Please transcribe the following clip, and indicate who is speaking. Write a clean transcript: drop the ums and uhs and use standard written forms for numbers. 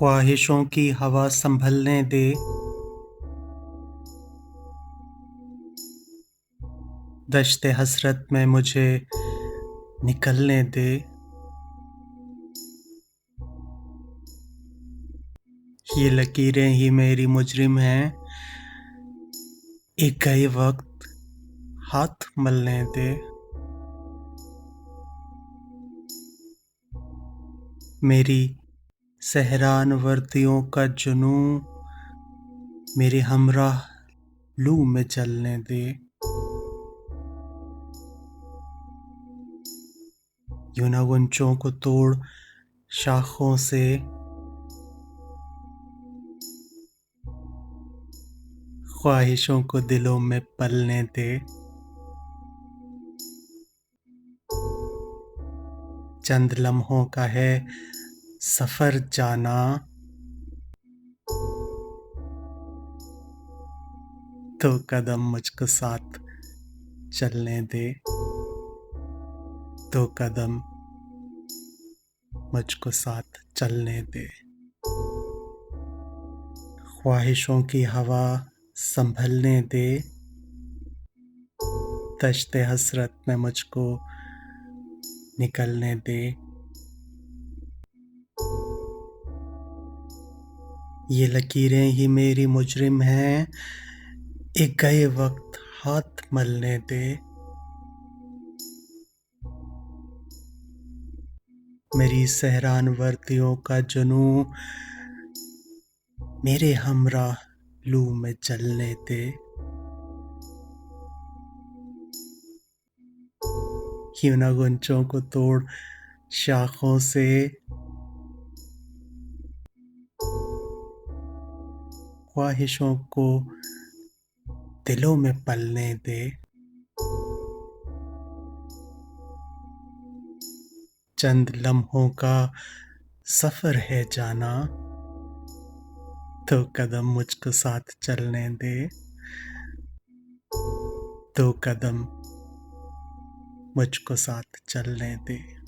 Speaker 1: ख्वाहिशों की हवा संभलने दे, दश्ते हसरत में मुझे निकलने दे। ये लकीरें ही मेरी मुजरिम हैं, एक गए वक्त हाथ मलने दे। मेरी सहरान वर्दियों का जुनून मेरे हमराह लू में जलने दे। यूं न गुंचों को तोड़ शाखों से, ख्वाहिशों को दिलों में पलने दे। चंद लम्हों का है सफर जाना, तो कदम मुझको साथ चलने दे। तो कदम मुझको साथ चलने दे। ख्वाहिशों की हवा संभलने दे, दश्ते हसरत में मुझको निकलने दे। ये लकीरें ही मेरी मुजरिम हैं, एक गए वक्त हाथ मलने दे। मेरी सहरान वर्दियों का जुनून मेरे हमराह लू में जलने दे। क्यों न गुंचों को तोड़ शाखों से, ख्वाहिशों को दिलों में पलने दे। चंद लम्हों का सफर है जाना, तो कदम मुझको साथ चलने दे। तो कदम मुझको साथ चलने दे।